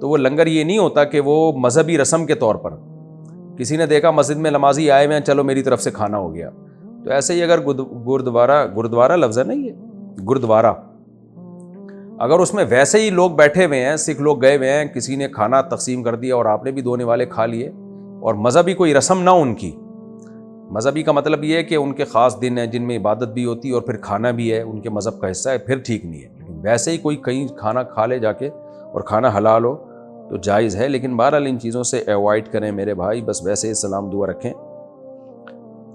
تو وہ لنگر یہ نہیں ہوتا کہ وہ مذہبی رسم کے طور پر کسی نے دیکھا مسجد میں نمازی آئے ہوئے ہیں، چلو میری طرف سے کھانا ہو گیا. تو ایسے ہی اگر گردوارہ لفظ ہے نا، یہ گردوارہ، اگر اس میں ویسے ہی لوگ بیٹھے ہوئے ہیں، سکھ لوگ گئے ہوئے ہیں، کسی نے کھانا تقسیم کر دیا اور آپ نے بھی دونے والے کھا لیے، اور مذہبی کوئی رسم نہ ان کی، مذہبی کا مطلب یہ ہے کہ ان کے خاص دن ہیں جن میں عبادت بھی ہوتی ہے اور پھر کھانا بھی ہے، ان کے مذہب کا حصہ ہے، پھر ٹھیک نہیں ہے. لیکن ویسے ہی کوئی کہیں کھانا کھا لے جا کے اور کھانا حلال ہو تو جائز ہے. لیکن بہرحال ان چیزوں سے ایوائڈ کریں میرے بھائی، بس ویسے ہی سلام دعا رکھیں.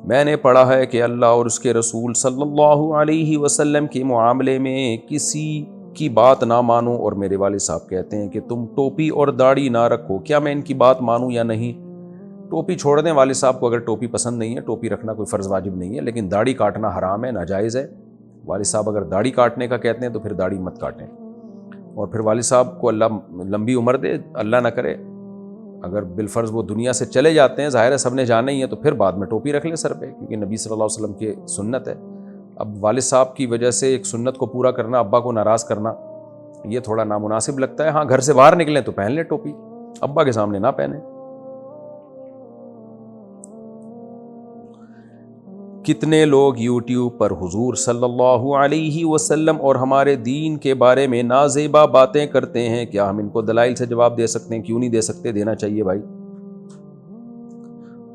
میں نے پڑھا ہے کہ اللہ اور اس کے رسول صلی اللہ علیہ وسلم کے معاملے میں کسی کی بات نہ مانو، اور میرے والد صاحب کہتے ہیں کہ تم ٹوپی اور داڑھی نہ رکھو، کیا میں ان کی بات مانوں یا نہیں؟ ٹوپی چھوڑ دیں، والد صاحب کو اگر ٹوپی پسند نہیں ہے، ٹوپی رکھنا کوئی فرض واجب نہیں ہے، لیکن داڑھی کاٹنا حرام ہے، ناجائز ہے. والد صاحب اگر داڑھی کاٹنے کا کہتے ہیں تو پھر داڑھی مت کاٹیں. اور پھر والد صاحب کو اللہ لمبی عمر دے، اللہ نہ کرے اگر بالفرض وہ دنیا سے چلے جاتے ہیں، ظاہر ہے سب نے جانا ہی ہے، تو پھر بعد میں ٹوپی رکھ لیں سر پہ، کیونکہ نبی صلی اللہ علیہ وسلم کی سنت ہے. اب والد صاحب کی وجہ سے ایک سنت کو پورا کرنا، ابا کو ناراض کرنا، یہ تھوڑا نامناسب لگتا ہے. ہاں گھر سے باہر نکلیں تو پہن لیں ٹوپی، ابا کے سامنے نہ پہنیں. کتنے لوگ یوٹیوب پر حضور صلی اللہ علیہ وسلم اور ہمارے دین کے بارے میں نازیبا باتیں کرتے ہیں، کیا ہم ان کو دلائل سے جواب دے سکتے ہیں؟ کیوں نہیں دے سکتے؟ دینا چاہیے بھائی.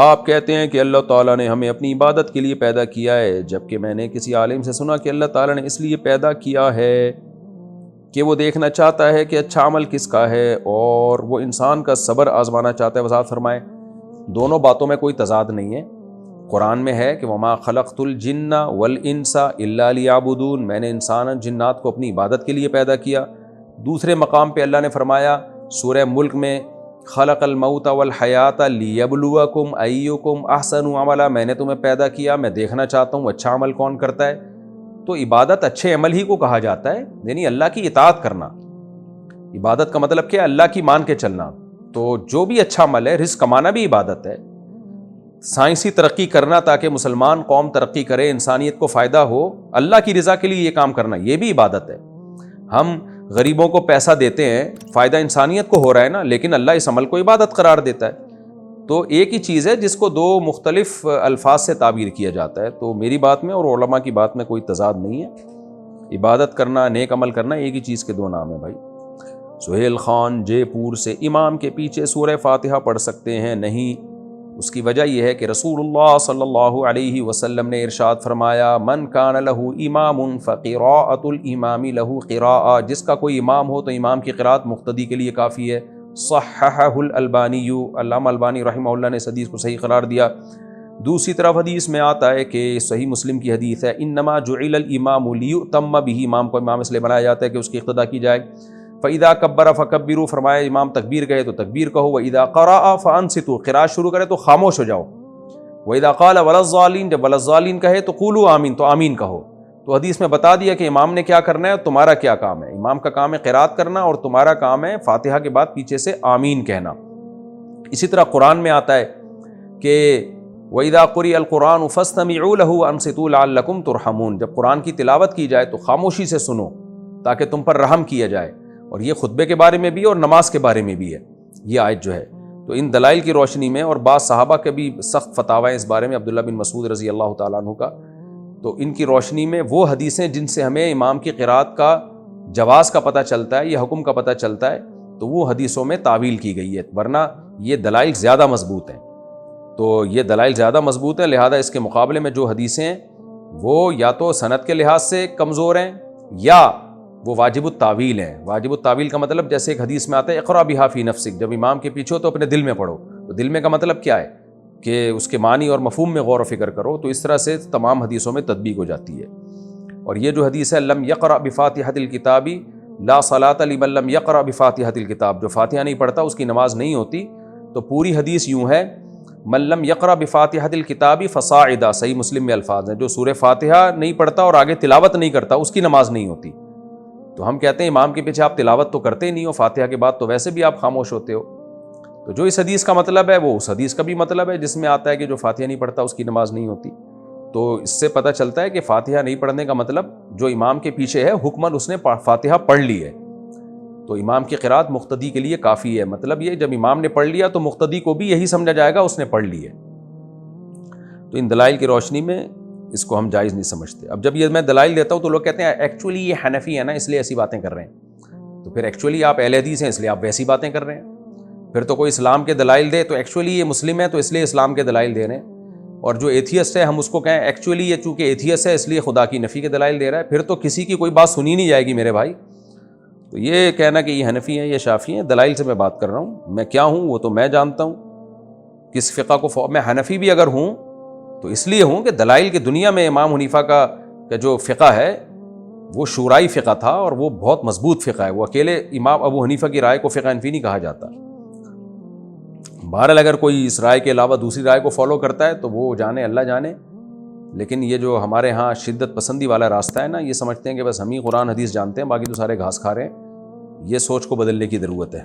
آپ کہتے ہیں کہ اللہ تعالیٰ نے ہمیں اپنی عبادت کے لیے پیدا کیا ہے، جبکہ میں نے کسی عالم سے سنا کہ اللہ تعالیٰ نے اس لیے پیدا کیا ہے کہ وہ دیکھنا چاہتا ہے کہ اچھا عمل کس کا ہے، اور وہ انسان کا صبر آزمانا چاہتا ہے. وضاحت فرمائیں. دونوں باتوں میں کوئی تضاد نہیں ہے. قرآن میں ہے کہ وما خلقت الجن والانس الا لیعبدون، میں نے انسان جنات کو اپنی عبادت کے لیے پیدا کیا. دوسرے مقام پہ اللہ نے فرمایا سورہ ملک میں خلق الموت والحیات لیبلوکم ایکم احسن عملا، میں نے تمہیں پیدا کیا، میں دیکھنا چاہتا ہوں اچھا عمل کون کرتا ہے. تو عبادت اچھے عمل ہی کو کہا جاتا ہے، یعنی اللہ کی اطاعت کرنا. عبادت کا مطلب کیا ہے؟ اللہ کی مان کے چلنا. تو جو بھی اچھا عمل ہے، رزق کمانا بھی عبادت ہے، سائنسی ترقی کرنا تاکہ مسلمان قوم ترقی کرے، انسانیت کو فائدہ ہو، اللہ کی رضا کے لیے یہ کام کرنا، یہ بھی عبادت ہے. ہم غریبوں کو پیسہ دیتے ہیں، فائدہ انسانیت کو ہو رہا ہے نا، لیکن اللہ اس عمل کو عبادت قرار دیتا ہے. تو ایک ہی چیز ہے جس کو دو مختلف الفاظ سے تعبیر کیا جاتا ہے. تو میری بات میں اور علماء کی بات میں کوئی تضاد نہیں ہے. عبادت کرنا، نیک عمل کرنا ایک ہی چیز کے دو نام ہیں بھائی. سہیل خان جے پور سے، امام کے پیچھے سورہ فاتحہ پڑھ سکتے ہیں؟ نہیں. اس کی وجہ یہ ہے کہ رسول اللہ صلی اللہ علیہ وسلم نے ارشاد فرمایا من کان لہ امام فقراءۃ الامام لہ قراءۃ، جس کا کوئی امام ہو تو امام کی قراءت مقتدی کے لیے کافی ہے. صححہ الالبانی، علامہ البانی رحمہ اللہ نے اس حدیث کو صحیح قرار دیا. دوسری طرف حدیث میں آتا ہے کہ صحیح مسلم کی حدیث ہے انما جعل الامام لیؤتم بہ، امام کو امام اس لیے بنایا جاتا ہے کہ اس کی اقتداء کی جائے. فَإِذَا كَبَّرَ فَكَبِّرُوا، فرمایا امام تکبیر کہے تو تکبیر کہو. وَإِذَا قَرَأَ فَأَنصِتُوا، قراءت شروع کرے تو خاموش ہو جاؤ. وَإِذَا قَالَ وَلَا الضَّالِّينَ، جب وَلَا الضَّالِّينَ کہے تو قُولُوا آمین، تو آمین کہو. تو حدیث میں بتا دیا کہ امام نے کیا کرنا ہے اور تمہارا کیا کام ہے. امام کا کام ہے قراءت کرنا اور تمہارا کام ہے فاتحہ کے بعد پیچھے سے آمین کہنا. اسی طرح قرآن میں آتا ہے کہ وَإِذَا قُرِئَ الْقُرْآنُ فَاسْتَمِعُوا لَهُ وَأَنصِتُوا لَعَلَّكُمْ تُرْحَمُونَ، جب قرآن کی تلاوت کی جائے تو خاموشی سے سنو تاکہ تم پر رحم کیا جائے. اور یہ خطبے کے بارے میں بھی اور نماز کے بارے میں بھی ہے یہ آیت جو ہے. تو ان دلائل کی روشنی میں، اور بعض صحابہ کے بھی سخت فتاوی اس بارے میں، عبداللہ بن مسعود رضی اللہ تعالیٰ عنہ کا، تو ان کی روشنی میں وہ حدیثیں جن سے ہمیں امام کی قراءت کا جواز کا پتہ چلتا ہے یا حکم کا پتہ چلتا ہے، تو وہ حدیثوں میں تعویل کی گئی ہے، ورنہ یہ دلائل زیادہ مضبوط ہیں. تو یہ دلائل زیادہ مضبوط ہیں، لہذا اس کے مقابلے میں جو حدیثیں ہیں وہ یا تو سند کے لحاظ سے کمزور ہیں یا وہ واجب التاویل ہیں. واجب التاویل کا مطلب جیسے ایک حدیث میں آتا ہے اقرا بہا فی نفسک، جب امام کے پیچھے ہو تو اپنے دل میں پڑھو. تو دل میں کا مطلب کیا ہے کہ اس کے معنی اور مفہوم میں غور و فکر کرو. تو اس طرح سے تمام حدیثوں میں تطبیق ہو جاتی ہے. اور یہ جو حدیث ہے لم یقرأ بفاتحۃ الکتاب لا صلاۃ لمن لم یقرأ بفاتحۃ الکتاب، جو فاتحہ نہیں پڑھتا اس کی نماز نہیں ہوتی. تو پوری حدیث یوں ہے من لم یقرأ بفاتحۃ الکتاب فصاعدا، صحیح مسلم میں الفاظ ہیں، جو سورہ فاتحہ نہیں پڑھتا اور آگے تلاوت نہیں کرتا اس کی نماز نہیں ہوتی. تو ہم کہتے ہیں امام کے پیچھے آپ تلاوت تو کرتے نہیں ہو، فاتحہ کے بعد تو ویسے بھی آپ خاموش ہوتے ہو. تو جو اس حدیث کا مطلب ہے وہ اس حدیث کا بھی مطلب ہے جس میں آتا ہے کہ جو فاتحہ نہیں پڑھتا اس کی نماز نہیں ہوتی. تو اس سے پتہ چلتا ہے کہ فاتحہ نہیں پڑھنے کا مطلب جو امام کے پیچھے ہے حکماً اس نے فاتحہ پڑھ لی ہے. تو امام کی قرات مقتدی کے لیے کافی ہے. مطلب یہ جب امام نے پڑھ لیا تو مقتدی کو بھی یہی سمجھا جائے گا اس نے پڑھ لی ہے. تو ان دلائل کی روشنی میں اس کو ہم جائز نہیں سمجھتے. اب جب یہ میں دلائل دیتا ہوں تو لوگ کہتے ہیں ایکچولی یہ حنفی ہے نا اس لیے ایسی باتیں کر رہے ہیں. تو پھر ایکچولی آپ اہل حدیث ہیں اس لیے آپ ویسی باتیں کر رہے ہیں. پھر تو کوئی اسلام کے دلائل دے تو ایکچولی یہ مسلم ہے تو اس لیے اسلام کے دلائل دے رہے ہیں. اور جو ایتھیسٹ ہے ہم اس کو کہیں ایکچولی یہ چونکہ ایتھیسٹ ہے اس لیے خدا کی نفی کے دلائل دے رہا ہے. پھر تو کسی کی کوئی بات سنی نہیں جائے گی میرے بھائی. تو یہ کہنا کہ یہ حنفی ہیں یہ شافعی ہیں، دلائل سے میں بات کر رہا ہوں. میں کیا ہوں وہ تو میں جانتا ہوں. کس فقہ کو میں حنفی بھی اگر ہوں تو اس لیے ہوں کہ دلائل کی دنیا میں امام حنیفہ کا جو فقہ ہے وہ شورائی فقہ تھا اور وہ بہت مضبوط فقہ ہے. وہ اکیلے امام ابو حنیفہ کی رائے کو فقہ حنفی نہیں کہا جاتا. بہرحال اگر کوئی اس رائے کے علاوہ دوسری رائے کو فالو کرتا ہے تو وہ جانے اللہ جانے. لیکن یہ جو ہمارے ہاں شدت پسندی والا راستہ ہے نا، یہ سمجھتے ہیں کہ بس ہم ہی قرآن حدیث جانتے ہیں باقی تو سارے گھاس کھا رہے ہیں. یہ سوچ کو بدلنے کی ضرورت ہے.